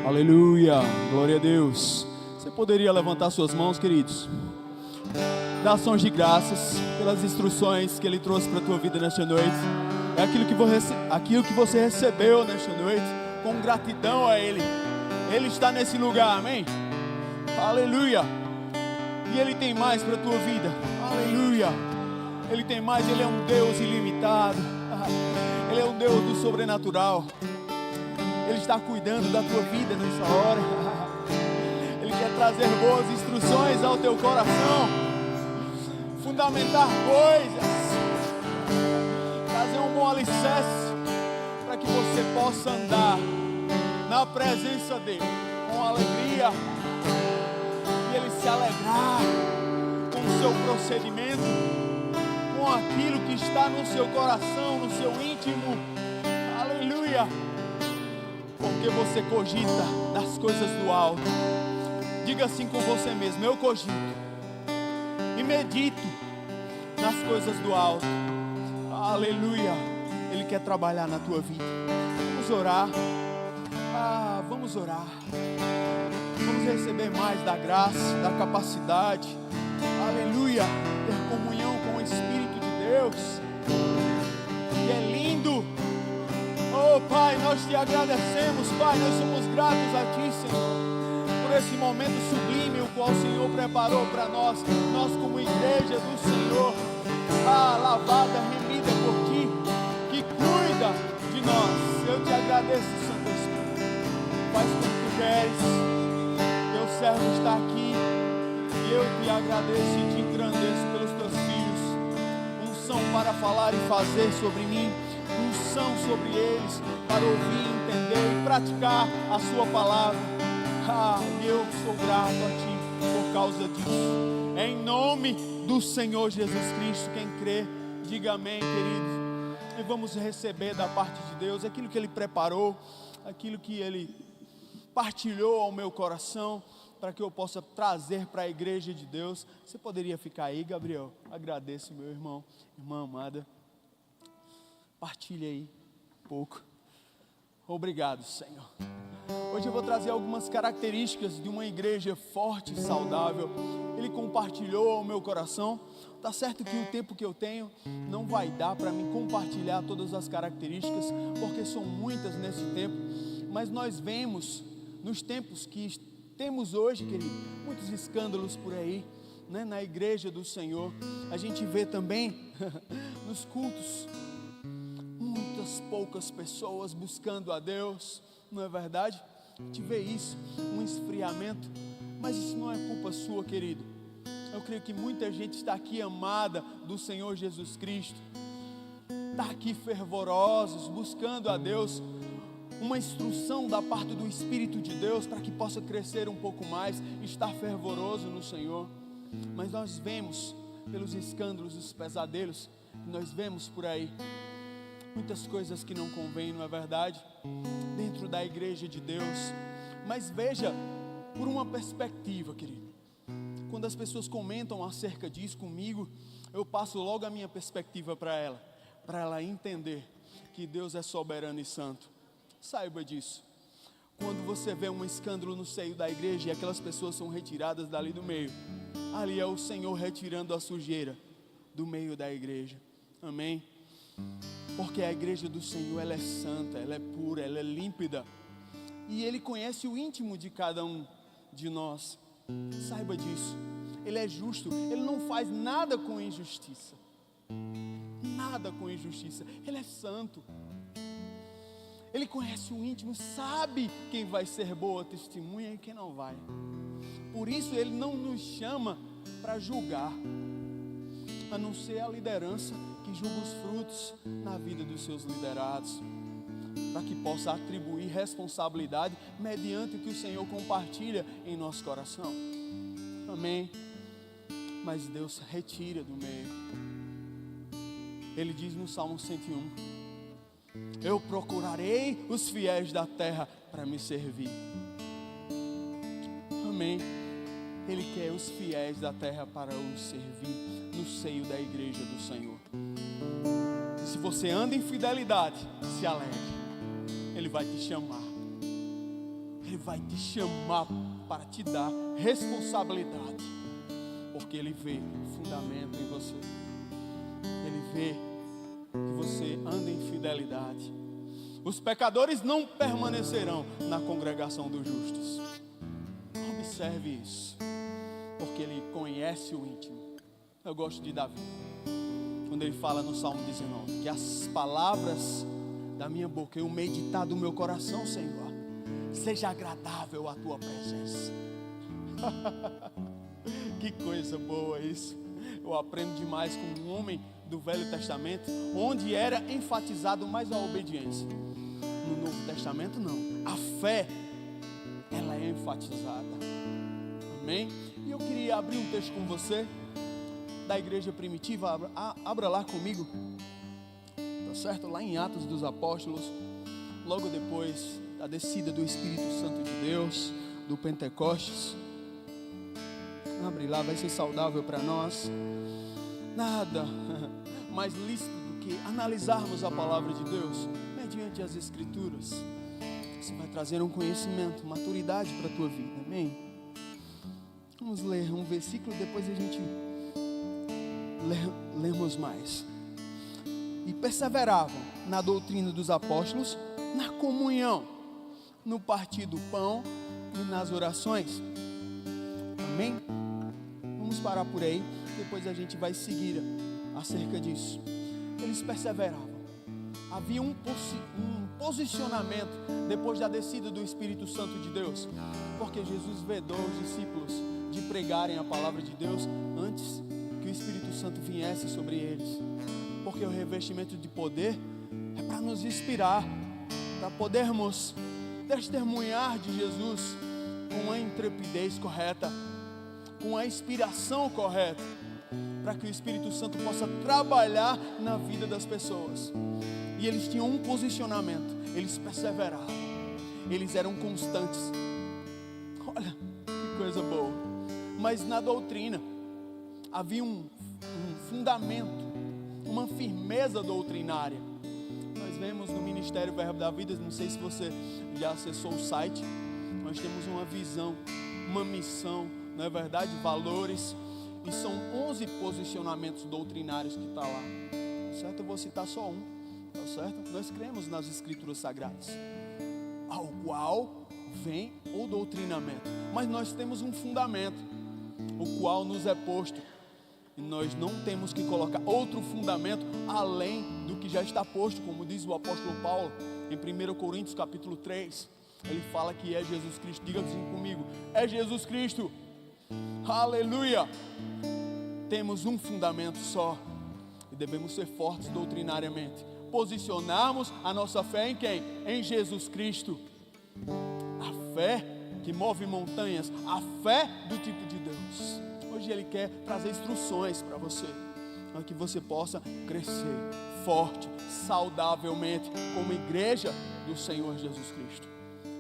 Aleluia, glória a Deus. Você poderia levantar suas mãos, queridos? Dar ações de graças pelas instruções que Ele trouxe para a tua vida nesta noite. É aquilo que você recebeu nesta noite, com gratidão a Ele. Ele está nesse lugar, amém? Aleluia. E Ele tem mais para a tua vida, aleluia. Ele tem mais, Ele é um Deus ilimitado. Ele é um Deus do sobrenatural. Ele está cuidando da tua vida nessa hora. Ele quer trazer boas instruções ao teu coração, fundamentar coisas, trazer um bom alicerce para que você possa andar na presença dEle com alegria e Ele se alegrar com o seu procedimento, com aquilo que está no seu coração, no seu íntimo. Aleluia. Porque você cogita das coisas do alto. Diga assim com você mesmo: eu cogito e medito nas coisas do alto. Aleluia. Ele quer trabalhar na tua vida. Vamos orar. Vamos orar. Vamos receber mais da graça, da capacidade. Aleluia. Ter comunhão com o Espírito de Deus. Que é lindo. Oh Pai, nós te agradecemos, Pai, nós somos gratos a Ti, Senhor, por esse momento sublime, o qual o Senhor preparou para nós como igreja do Senhor, lavada, remida por Ti, que cuida de nós. Eu te agradeço, Santo Espírito, faz como Tu queres, Teu servo está aqui, e eu te agradeço e te engrandeço pelos Teus filhos, unção para falar e fazer sobre mim, unção sobre eles, para ouvir, entender e praticar a sua palavra. Eu sou grato a Ti por causa disso. Em nome do Senhor Jesus Cristo, quem crê, diga amém, queridos. E vamos receber da parte de Deus aquilo que Ele preparou, aquilo que Ele partilhou ao meu coração, para que eu possa trazer para a igreja de Deus. Você poderia ficar aí, Gabriel? Agradeço, meu irmão, irmã amada. Partilhe aí um pouco. Obrigado, Senhor. Hoje eu vou trazer algumas características de uma igreja forte e saudável. Ele compartilhou ao meu coração. Tá certo que o tempo que eu tenho não vai dar para mim compartilhar todas as características, porque são muitas nesse tempo. Mas nós vemos nos tempos que temos hoje, querido, muitos escândalos por aí, né? Na igreja do Senhor. A gente vê também nos cultos poucas pessoas buscando a Deus, não é verdade? A gente vê isso, um esfriamento, mas isso não é culpa sua, querido. Eu creio que muita gente está aqui amada do Senhor Jesus Cristo, está aqui fervorosos, buscando a Deus, uma instrução da parte do Espírito de Deus, para que possa crescer um pouco mais, estar fervoroso no Senhor. Mas nós vemos, pelos escândalos, os pesadelos, que nós vemos por aí, muitas coisas que não convêm, não é verdade? Dentro da igreja de Deus. Mas veja, por uma perspectiva, querido. Quando as pessoas comentam acerca disso comigo, eu passo logo a minha perspectiva para ela entender que Deus é soberano e santo. Saiba disso. Quando você vê um escândalo no seio da igreja e aquelas pessoas são retiradas dali do meio, ali é o Senhor retirando a sujeira do meio da igreja. Amém? Porque a igreja do Senhor, ela é santa, ela é pura, ela é límpida. E Ele conhece o íntimo de cada um de nós. Saiba disso. Ele é justo, Ele não faz nada com injustiça. Nada com injustiça. Ele é santo. Ele conhece o íntimo, sabe quem vai ser boa testemunha e quem não vai. Por isso Ele não nos chama para julgar, a não ser a liderança que julga os frutos na vida dos seus liderados, para que possa atribuir responsabilidade mediante o que o Senhor compartilha em nosso coração. Amém? Mas Deus retira do meio. Ele diz no Salmo 101: eu procurarei os fiéis da terra para me servir. Amém? Ele quer os fiéis da terra para o servir no seio da igreja do Senhor. E se você anda em fidelidade, se alegre. Ele vai te chamar. Ele vai te chamar para te dar responsabilidade, porque Ele vê fundamento em você. Ele vê que você anda em fidelidade. Os pecadores não permanecerão na congregação dos justos. Observe isso, porque Ele conhece o íntimo. Eu gosto de Davi, quando ele fala no Salmo 19, que as palavras da minha boca e o meditar do meu coração, Senhor, seja agradável a tua presença. Que coisa boa isso. Eu aprendo demais com um homem do Velho Testamento, onde era enfatizado mais a obediência. No Novo Testamento não, a fé, ela é enfatizada. Amém? E eu queria abrir um texto com você da igreja primitiva. Abra lá comigo, tá certo? Lá em Atos dos Apóstolos, logo depois da descida do Espírito Santo de Deus, do Pentecostes. Abre lá, vai ser saudável para nós. Nada mais lícito do que analisarmos a palavra de Deus mediante as Escrituras. Você vai trazer um conhecimento, maturidade para a tua vida, amém? Vamos ler um versículo, depois a gente lemos mais. E perseveravam na doutrina dos apóstolos, na comunhão, no partir do pão e nas orações. Amém? Vamos parar por aí, depois a gente vai seguir acerca disso. Eles perseveravam. Havia um posicionamento depois da descida do Espírito Santo de Deus, porque Jesus vedou os discípulos de pregarem a palavra de Deus antes que o Espírito Santo viesse sobre eles, porque o revestimento de poder é para nos inspirar, para podermos testemunhar de Jesus com a intrepidez correta, com a inspiração correta, para que o Espírito Santo possa trabalhar na vida das pessoas. E eles tinham um posicionamento, eles perseveravam, eles eram constantes. Olha que coisa boa. Mas na doutrina havia um fundamento, uma firmeza doutrinária. Nós vemos no Ministério Verbo da Vida, não sei se você já acessou o site, nós temos uma visão, uma missão, não é verdade? Valores, e são 11 posicionamentos doutrinários que está lá, certo? Eu vou citar só um, tá certo? Nós cremos nas Escrituras Sagradas, ao qual vem o doutrinamento, mas nós temos um fundamento, o qual nos é posto, e nós não temos que colocar outro fundamento além do que já está posto, como diz o apóstolo Paulo em 1 Coríntios capítulo 3, ele fala que é Jesus Cristo. Diga assim comigo: é Jesus Cristo. Aleluia. Temos um fundamento só e devemos ser fortes doutrinariamente, posicionarmos a nossa fé em quem? Em Jesus Cristo. A fé que move montanhas, a fé do tipo de Deus. Hoje Ele quer trazer instruções para você, para que você possa crescer forte, saudavelmente, como igreja do Senhor Jesus Cristo.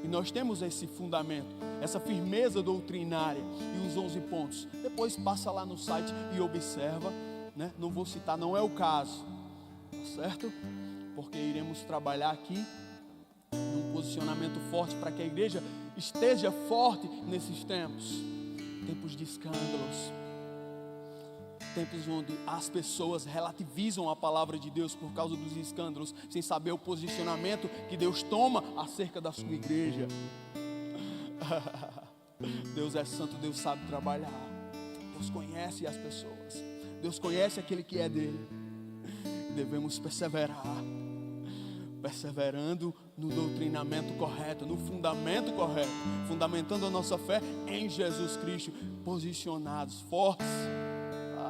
E nós temos esse fundamento, essa firmeza doutrinária e os 11 pontos. Depois passa lá no site e observa, né? Não vou citar, não é o caso, tá certo? Porque iremos trabalhar aqui num posicionamento forte para que a igreja esteja forte nesses tempos de escândalos, tempos onde as pessoas relativizam a palavra de Deus por causa dos escândalos, sem saber o posicionamento que Deus toma acerca da sua igreja. Deus é santo, Deus sabe trabalhar, Deus conhece as pessoas, Deus conhece aquele que é dele. Devemos perseverar, perseverando no doutrinamento correto, no fundamento correto, fundamentando a nossa fé em Jesus Cristo, posicionados, fortes.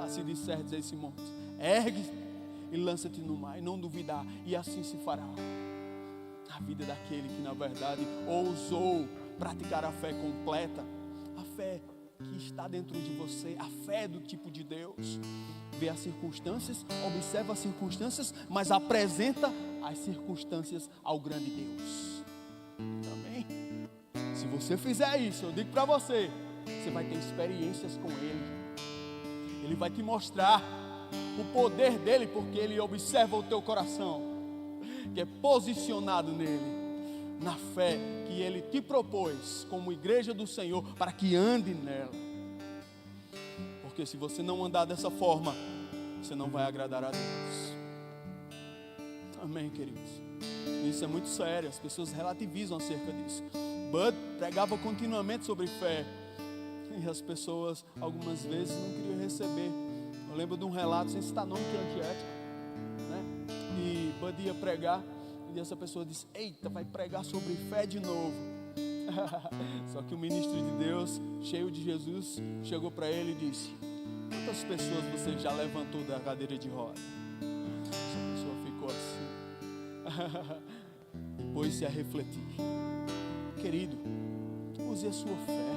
Se disserdes a esse monte, ergue e lança-te no mar, e não duvidar, e assim se fará. A vida daquele que na verdade ousou praticar a fé completa, a fé que está dentro de você, a fé do tipo de Deus. Vê as circunstâncias, observa as circunstâncias, mas apresenta as circunstâncias ao grande Deus. Amém? Se você fizer isso, eu digo para você, você vai ter experiências com Ele. Ele vai te mostrar o poder dele, porque Ele observa o teu coração, que é posicionado nele. na fé que Ele te propôs como igreja do Senhor, para que ande nela. Porque se você não andar dessa forma, você não vai agradar a Deus. Amém, queridos? Isso é muito sério, as pessoas relativizam acerca disso. Bud pregava continuamente sobre fé, e as pessoas algumas vezes não queriam receber. Eu lembro de um relato, sem citar nome, que é antiético, né? E Bud ia pregar, e essa pessoa disse: eita, vai pregar sobre fé de novo. Só que o ministro de Deus, cheio de Jesus, chegou para ele e disse: quantas pessoas você já levantou da cadeira de roda? Essa pessoa ficou assim. Pôs-se a refletir. Querido, use a sua fé.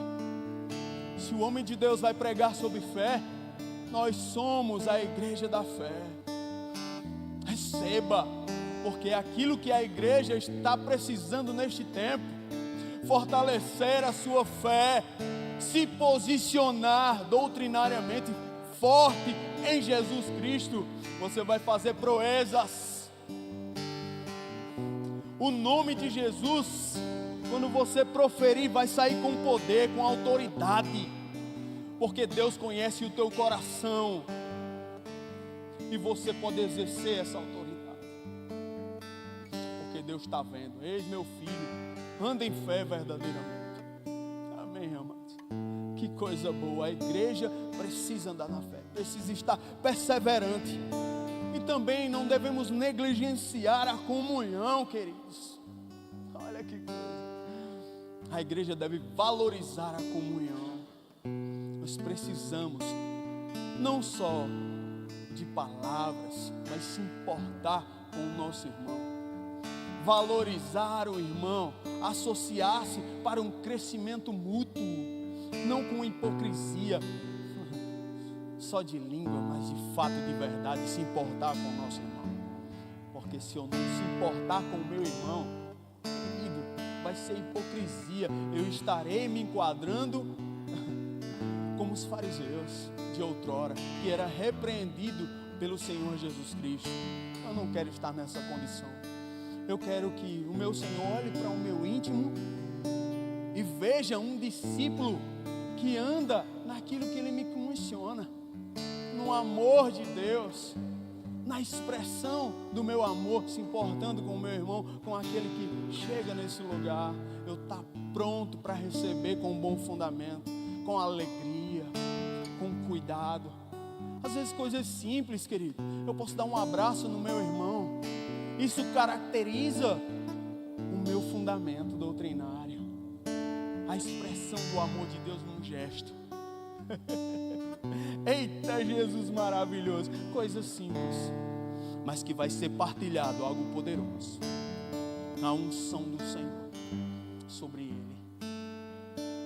Se o homem de Deus vai pregar sobre fé, nós somos a igreja da fé. Receba, porque é aquilo que a igreja está precisando neste tempo. Fortalecer a sua fé, se posicionar doutrinariamente forte em Jesus Cristo. Você vai fazer proezas. O nome de Jesus, quando você proferir, vai sair com poder, com autoridade, porque Deus conhece o teu coração e você pode exercer essa autoridade, porque Deus está vendo. Eis meu filho, anda em fé verdadeiramente. Amém, amados? Que coisa boa. A igreja precisa andar na fé, precisa estar perseverante. E também não devemos negligenciar a comunhão, queridos. Olha que coisa. A igreja deve valorizar a comunhão. Nós precisamos não só de palavras, mas se importar com o nosso irmão. Valorizar o irmão, associar-se para um crescimento mútuo, não com hipocrisia, só de língua, mas de fato, de verdade, se importar com o nosso irmão. Porque se eu não se importar com o meu irmão, querido, vai ser hipocrisia. Eu estarei me enquadrando como os fariseus de outrora, que era repreendido pelo Senhor Jesus Cristo. Eu não quero estar nessa condição. Eu quero que o meu Senhor olhe para o meu íntimo e veja um discípulo que anda naquilo que Ele me comissiona, no amor de Deus, na expressão do meu amor, se importando com o meu irmão, com aquele que chega nesse lugar. Eu estou pronto para receber com um bom fundamento, com alegria, com cuidado. Às vezes coisas simples, querido. Eu posso dar um abraço no meu irmão. Isso caracteriza o meu fundamento doutrinário, a expressão do amor de Deus num gesto. Eita, Jesus maravilhoso. Coisas simples, mas que vai ser partilhado algo poderoso. A unção do Senhor sobre ele,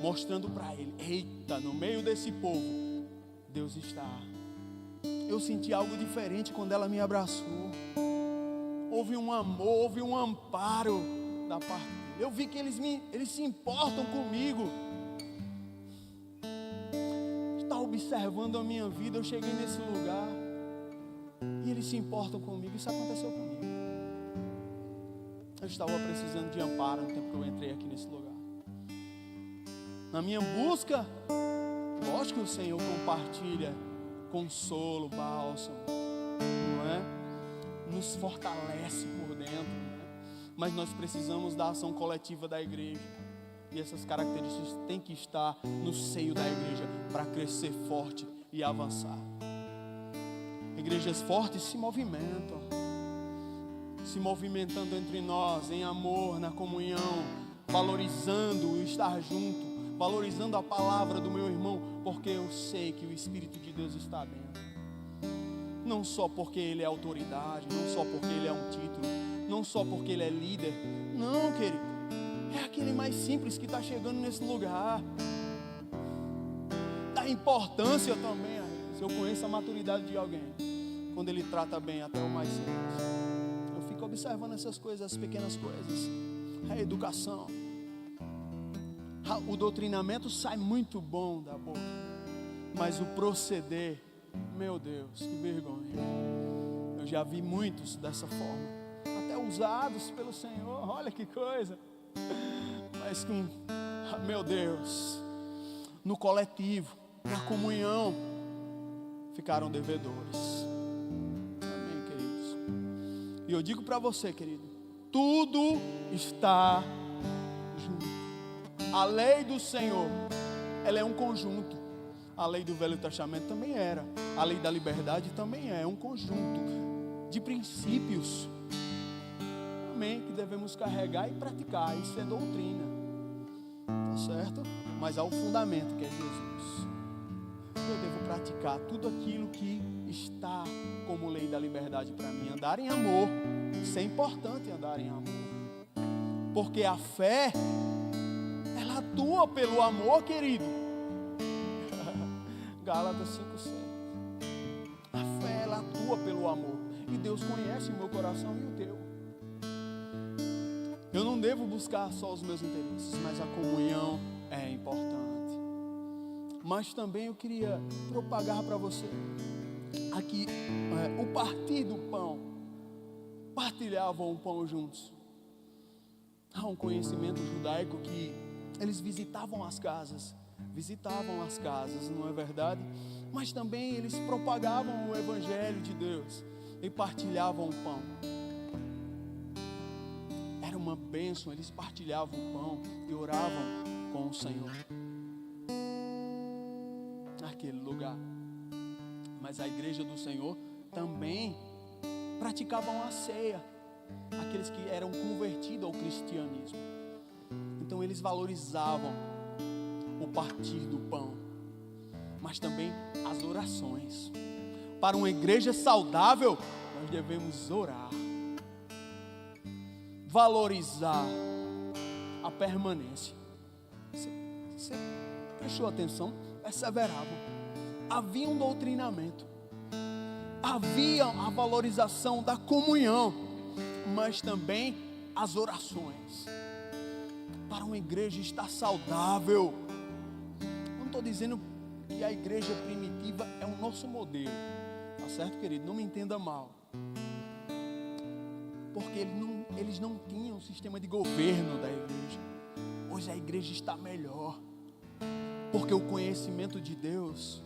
mostrando para ele: eita, no meio desse povo Deus está. Eu senti algo diferente quando ela me abraçou. Houve um amor, houve um amparo da parte dele. Eu vi que eles se importam comigo. Está observando a minha vida. Eu cheguei nesse lugar e eles se importam comigo. Isso aconteceu comigo. Eu estava precisando de amparo no tempo que eu entrei aqui nesse lugar. Na minha busca, lógico que o Senhor compartilha consolo, bálsamo, não é? Nos fortalece por dentro, não é? Mas nós precisamos da ação coletiva da igreja. E essas características têm que estar no seio da igreja para crescer forte e avançar. Igrejas fortes se movimentam, se movimentando entre nós, em amor, na comunhão, valorizando o estar junto, valorizando a palavra do meu irmão, porque eu sei que o Espírito de Deus está dentro. Não só porque ele é autoridade, não só porque ele é um título, não só porque ele é líder. Não, querido, é aquele mais simples que está chegando nesse lugar. Dá importância também a isso. Eu conheço a maturidade de alguém quando ele trata bem até o mais simples. Eu fico observando essas coisas, as pequenas coisas. A educação, o doutrinamento sai muito bom da boca, mas o proceder, meu Deus, que vergonha. Eu já vi muitos dessa forma, até usados pelo Senhor. Olha que coisa. mas com, meu Deus, no coletivo, na comunhão, ficaram devedores. Amém, queridos? E eu digo para você, querido, tudo está junto. A lei do Senhor, ela é um conjunto. A lei do Velho Testamento também era. A lei da liberdade também é um conjunto de princípios. Amém, que devemos carregar e praticar. Isso é doutrina, tá certo? Mas há o fundamento, que é Jesus. Eu devo praticar tudo aquilo que está como lei da liberdade para mim. Andar em amor. Isso é importante, andar em amor. Porque a fé, ela atua pelo amor, querido. Gálatas 5:7. A fé, ela atua pelo amor. E Deus conhece o meu coração e o teu. Eu não devo buscar só os meus interesses, mas a comunhão é importante. Mas também eu queria propagar para você aqui o partir do pão. Partilhavam o pão juntos. Há um conhecimento judaico que eles visitavam as casas, não é verdade? Mas também eles propagavam o evangelho de Deus e partilhavam o pão. Era uma bênção, eles partilhavam o pão e oravam com o Senhor naquele lugar. Mas a igreja do Senhor também praticavam a ceia, aqueles que eram convertidos ao cristianismo. Então eles valorizavam o partir do pão, mas também as orações. Para uma igreja saudável, nós devemos orar, valorizar a permanência. Você prestou atenção? Perseveravam. Havia um doutrinamento, havia a valorização da comunhão, mas também as orações. Para uma igreja estar saudável, não estou dizendo que a igreja primitiva é o nosso modelo, tá certo, querido? Não me entenda mal, porque eles não tinham um sistema de governo da igreja. Hoje a igreja está melhor, porque o conhecimento de Deus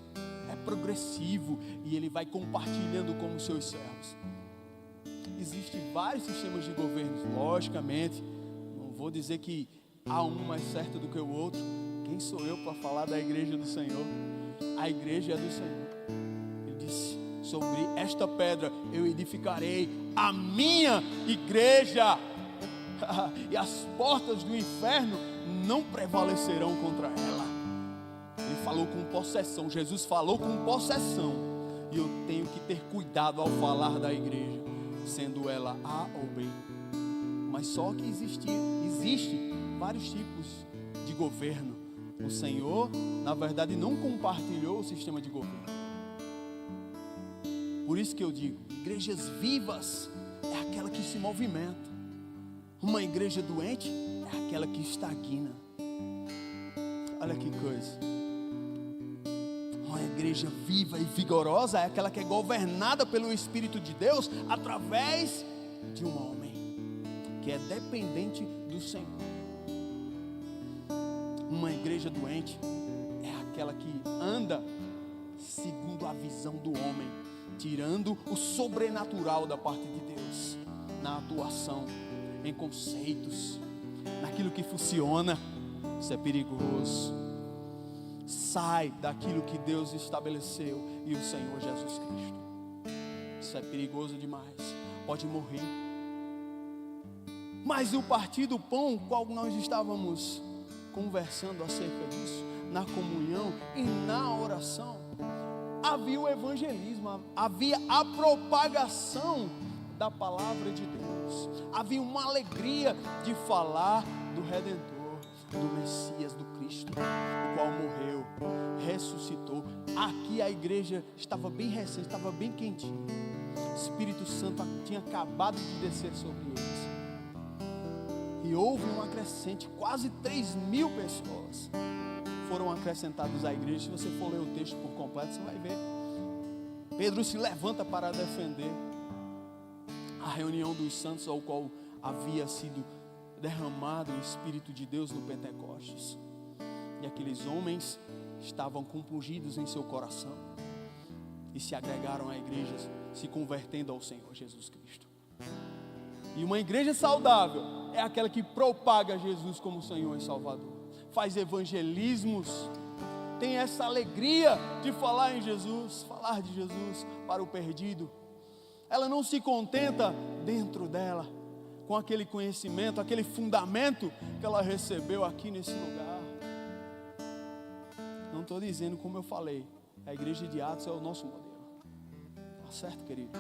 é progressivo e Ele vai compartilhando com os seus servos. Existem vários sistemas de governo, logicamente. Não vou dizer que há um mais certo do que o outro. Quem sou eu para falar da igreja do Senhor? A igreja é do Senhor. Ele disse: sobre esta pedra eu edificarei a minha igreja, e as portas do inferno não prevalecerão contra ela. Ele falou com possessão, Jesus falou com possessão. E eu tenho que ter cuidado ao falar da igreja, sendo ela A ou B. Mas só que existe vários tipos de governo. O Senhor, na verdade, não compartilhou o sistema de governo. Por isso que eu digo, igrejas vivas é aquela que se movimenta. Uma igreja doente é aquela que estagna. Olha que coisa. Uma igreja viva e vigorosa é aquela que é governada pelo Espírito de Deus através de um homem que é dependente do Senhor. Uma igreja doente é aquela que anda segundo a visão do homem, tirando o sobrenatural da parte de Deus na atuação, em conceitos, naquilo que funciona. Isso é perigoso. Sai daquilo que Deus estabeleceu e o Senhor Jesus Cristo. Isso é perigoso demais. Pode morrer. Mas o partir do pão, qual nós estávamos conversando acerca disso, na comunhão e na oração, havia o evangelismo, havia a propagação da palavra de Deus, havia uma alegria de falar do Redentor, do Messias, do Cristo, o qual morreu, ressuscitou. Aqui a igreja estava bem recente, estava bem quentinha. O Espírito Santo tinha acabado de descer sobre eles. E houve um acrescente, quase 3.000 pessoas foram acrescentadas à igreja. Se você for ler o texto por completo, você vai ver. Pedro se levanta para defender a reunião dos santos, ao qual havia sido derramado o Espírito de Deus no Pentecostes. E aqueles homens estavam compungidos em seu coração e se agregaram à igreja, se convertendo ao Senhor Jesus Cristo. E uma igreja saudável é aquela que propaga Jesus como Senhor e Salvador, faz evangelismos, tem essa alegria de falar em Jesus, falar de Jesus para o perdido. Ela não se contenta dentro dela com aquele conhecimento, aquele fundamento que ela recebeu aqui nesse lugar. Não estou dizendo, como eu falei, a igreja de Atos é o nosso modelo. Tá certo, querido?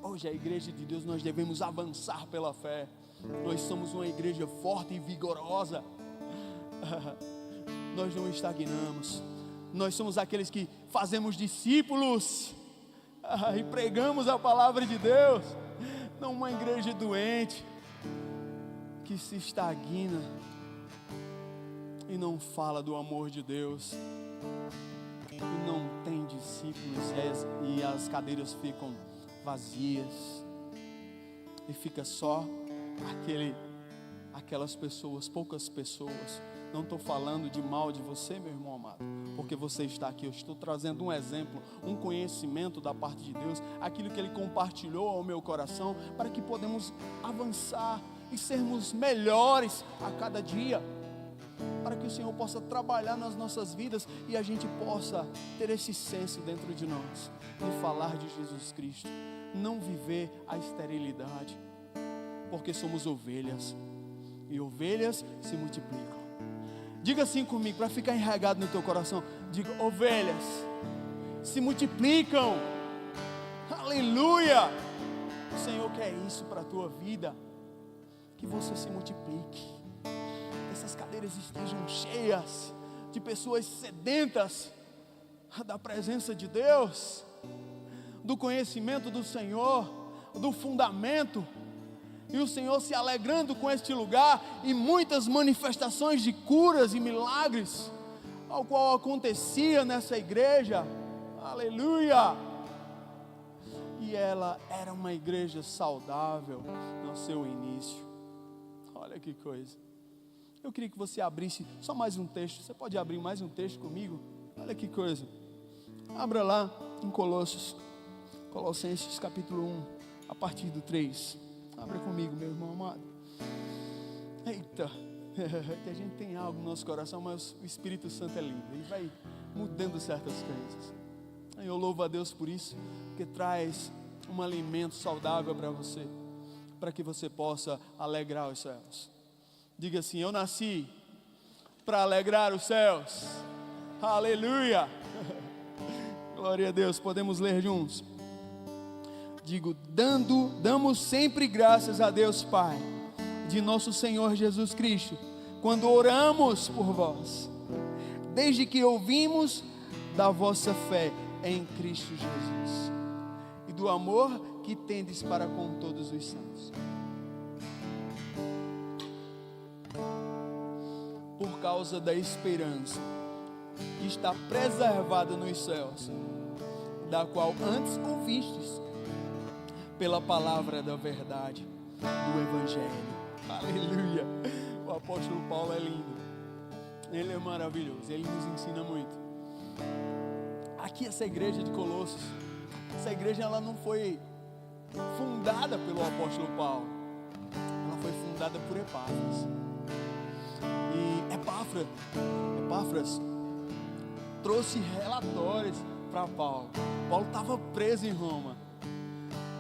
Hoje a igreja de Deus, nós devemos avançar pela fé. Nós somos uma igreja forte e vigorosa. Nós não estagnamos. Nós somos aqueles que fazemos discípulos e pregamos a palavra de Deus. Não uma igreja doente que se estagna e não fala do amor de Deus, e não tem discípulos, e as cadeiras ficam vazias, e fica só aquelas pessoas, poucas pessoas. Não estou falando de mal de você, meu irmão amado, porque você está aqui. Eu estou trazendo um exemplo, um conhecimento da parte de Deus, aquilo que Ele compartilhou ao meu coração, para que podemos avançar e sermos melhores a cada dia, para que o Senhor possa trabalhar nas nossas vidas e a gente possa ter esse senso dentro de nós, de falar de Jesus Cristo, não viver a esterilidade, porque somos ovelhas, e ovelhas se multiplicam. Diga assim comigo, para ficar enraizado no teu coração. Diga: ovelhas se multiplicam. Aleluia! O Senhor quer isso para a tua vida, que você se multiplique, que essas cadeiras estejam cheias de pessoas sedentas da presença de Deus, do conhecimento do Senhor, do fundamento, e o Senhor se alegrando com este lugar, e muitas manifestações de curas e milagres, ao qual acontecia nessa igreja. Aleluia! E ela era uma igreja saudável no seu início. Olha que coisa. Eu queria que você abrisse só mais um texto. Você pode abrir mais um texto comigo? Olha que coisa. Abra lá em Colossenses capítulo 1, a partir do 3. Abra comigo, meu irmão amado. Eita, que a gente tem algo no nosso coração, mas o Espírito Santo é lindo. Ele vai mudando certas coisas. Eu louvo a Deus por isso, porque traz um alimento saudável para você, para que você possa alegrar os céus. Diga assim: eu nasci para alegrar os céus. Aleluia! Glória a Deus. Podemos ler juntos? Digo: damos sempre graças a Deus Pai, de nosso Senhor Jesus Cristo, quando oramos por vós, desde que ouvimos da vossa fé em Cristo Jesus, e do amor que tendes para com todos os santos. Por causa da esperança que está preservada nos céus, da qual antes ouvistes, pela palavra da verdade do Evangelho. Aleluia! O apóstolo Paulo é lindo, ele é maravilhoso, ele nos ensina muito. Aqui essa igreja de Colossos, essa igreja ela não foi fundada pelo apóstolo Paulo, ela foi fundada por Epáfras. E Epáfras trouxe relatórios para Paulo. Paulo estava preso em Roma,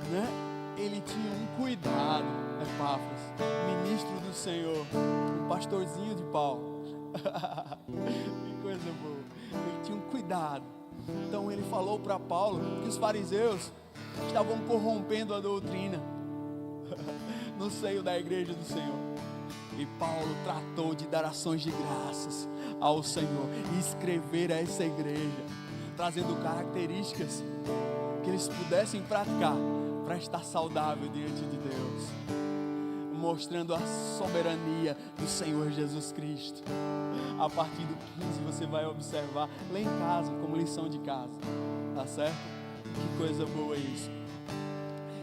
né? Ele tinha um cuidado, Epáfras, ministro do Senhor, um pastorzinho de Paulo. Que coisa boa. Ele tinha um cuidado. Então ele falou para Paulo que os fariseus estavam corrompendo a doutrina no seio da igreja do Senhor. E Paulo tratou de dar ações de graças ao Senhor e escrever a essa igreja, trazendo características que eles pudessem praticar para estar saudável diante de Deus, mostrando a soberania do Senhor Jesus Cristo. A partir do 15 você vai observar lá em casa, como lição de casa, tá certo? Que coisa boa isso.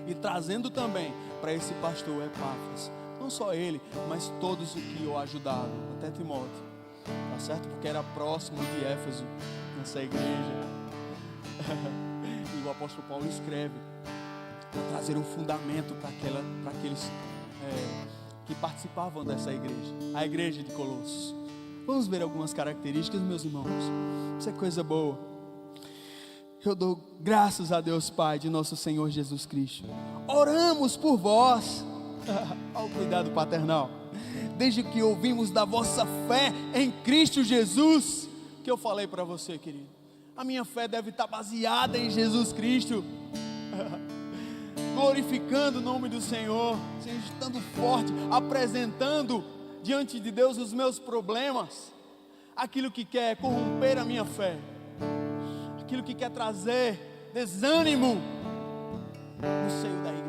E trazendo também para esse pastor Epáfras, Não só ele, mas todos que o ajudaram, até Timóteo, tá certo? Porque era próximo de Éfeso, nessa igreja. E o apóstolo Paulo escreve para trazer um fundamento para aqueles que participavam dessa igreja, a igreja de Colossos. Vamos ver algumas características, meus irmãos. Isso é coisa boa. Eu dou graças a Deus Pai de nosso Senhor Jesus Cristo. Oramos por vós. Olha o cuidado paternal. Desde que ouvimos da vossa fé em Cristo Jesus, que eu falei para você, querido. A minha fé deve estar baseada em Jesus Cristo. Glorificando o nome do Senhor, estando forte, apresentando diante de Deus os meus problemas, aquilo que quer corromper a minha fé, aquilo que quer trazer desânimo no seio da igreja.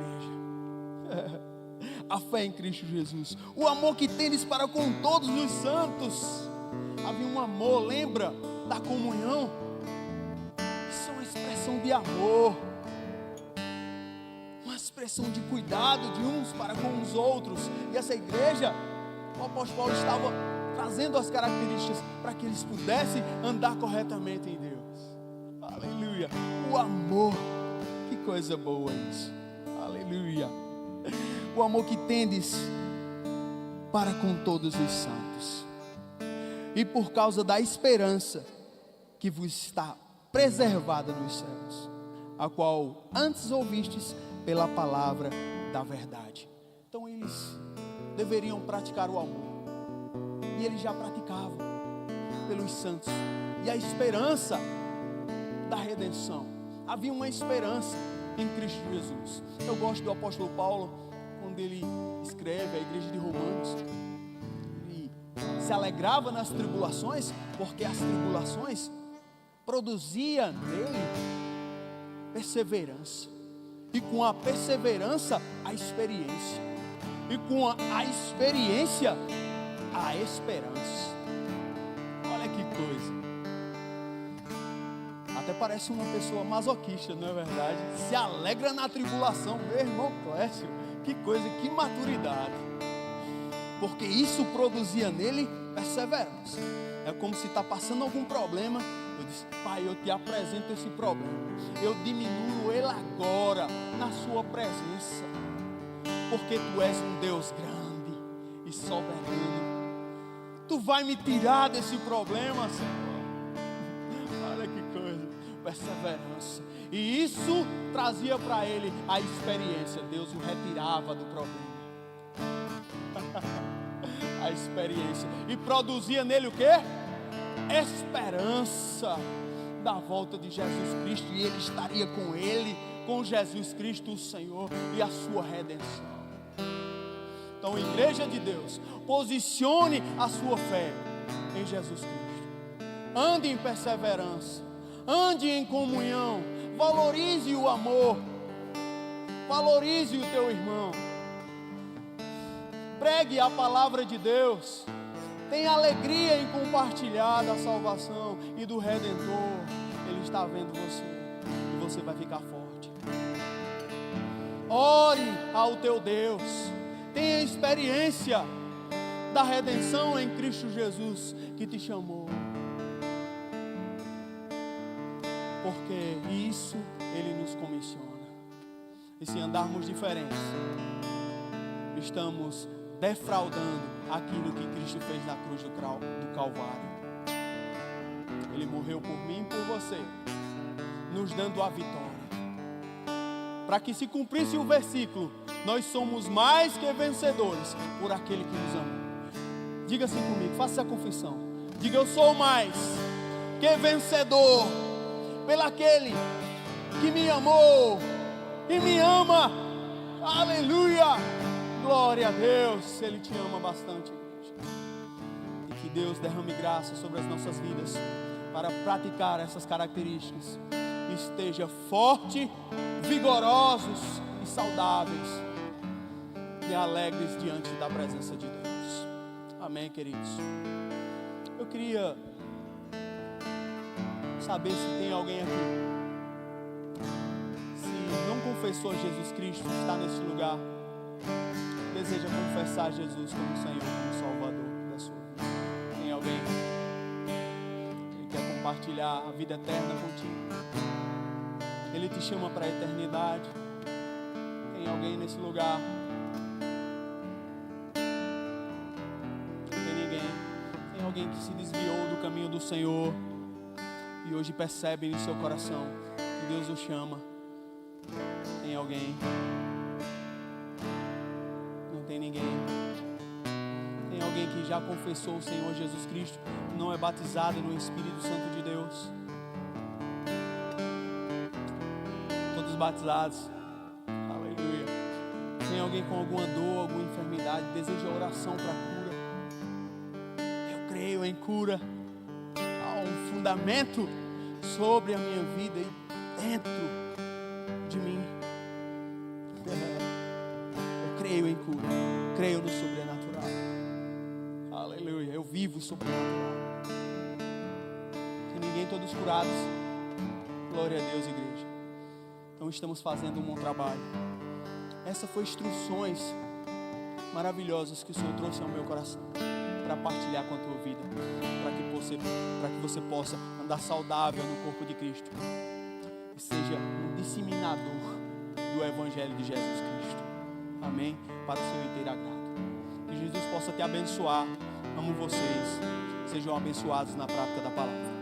A fé em Cristo Jesus, o amor que tendes para com todos os santos. Havia um amor, lembra da comunhão? Isso é uma expressão de amor, uma expressão de cuidado de uns para com os outros. E essa igreja, o apóstolo Paulo estava trazendo as características para que eles pudessem andar corretamente em Deus. Aleluia, o amor, que coisa boa isso. Aleluia, o amor que tendes para com todos os santos, e por causa da esperança que vos está preservada nos céus, a qual antes ouvistes pela palavra da verdade. Então eles deveriam praticar o amor, e eles já praticavam pelos santos, e a esperança da redenção. Havia uma esperança em Cristo Jesus. Eu gosto do apóstolo Paulo, quando ele escreve à igreja de Romanos, ele se alegrava nas tribulações, porque as tribulações produziam nele perseverança, e com a perseverança a experiência, e com a experiência a esperança. Olha que coisa, até parece uma pessoa masoquista, não é verdade? Se alegra na tribulação. Meu irmão Clécio, que coisa, que maturidade, porque isso produzia nele perseverança. É como se está passando algum problema. Eu disse: Pai, eu te apresento esse problema, eu diminuo ele agora na sua presença, porque tu és um Deus grande e soberano. Tu vai me tirar desse problema, Senhor. Olha que coisa, perseverança. E isso trazia para ele a experiência. Deus o retirava do problema. A experiência. E produzia nele o quê? Esperança da volta de Jesus Cristo. E ele estaria com ele, com Jesus Cristo o Senhor, e a sua redenção. Então, igreja de Deus, posicione a sua fé em Jesus Cristo. Ande em perseverança, ande em comunhão, valorize o amor, valorize o teu irmão, pregue a palavra de Deus, tenha alegria em compartilhar da salvação e do Redentor. Ele está vendo você, e você vai ficar forte. Ore ao teu Deus, tenha experiência da redenção em Cristo Jesus, que te chamou, porque isso Ele nos comissiona. E se andarmos diferentes, estamos defraudando aquilo que Cristo fez na cruz do Calvário. Ele morreu por mim e por você, nos dando a vitória, para que se cumprisse o versículo: nós somos mais que vencedores por aquele que nos ama. Diga assim comigo, faça essa confissão. Diga: eu sou mais que vencedor pelo aquele que me amou e me ama. Aleluia, glória a Deus. Ele te ama bastante, igreja. E que Deus derrame graça sobre as nossas vidas para praticar essas características. Esteja forte, vigorosos e saudáveis, e alegres diante da presença de Deus. Amém, queridos. Eu queria saber se tem alguém aqui, se não confessou Jesus Cristo, está nesse lugar, deseja confessar Jesus como Senhor, como Salvador da sua vida? Tem alguém que quer compartilhar a vida eterna contigo? Ele te chama para a eternidade. Tem alguém nesse lugar? Tem ninguém? Tem alguém que se desviou do caminho do Senhor e hoje percebe em seu coração que Deus o chama? Tem alguém? Não tem ninguém? Tem alguém que já confessou o Senhor Jesus Cristo, não é batizado no Espírito Santo de Deus? Todos batizados. Aleluia. Tem alguém com alguma dor, alguma enfermidade, deseja oração para cura? Eu creio em cura. Há um fundamento sobre a minha vida e dentro de mim. Eu creio em cura. Creio no sobrenatural. Aleluia. Eu vivo o sobrenatural. Tem ninguém, todos curados. Glória a Deus, igreja. Então estamos fazendo um bom trabalho. Essas foram instruções maravilhosas que o Senhor trouxe ao meu coração para partilhar com a tua vida, para que você possa andar saudável no corpo de Cristo e seja um disseminador do Evangelho de Jesus Cristo. Amém? Para o seu inteiro agrado. Que Jesus possa te abençoar. Amo vocês. Sejam abençoados na prática da palavra.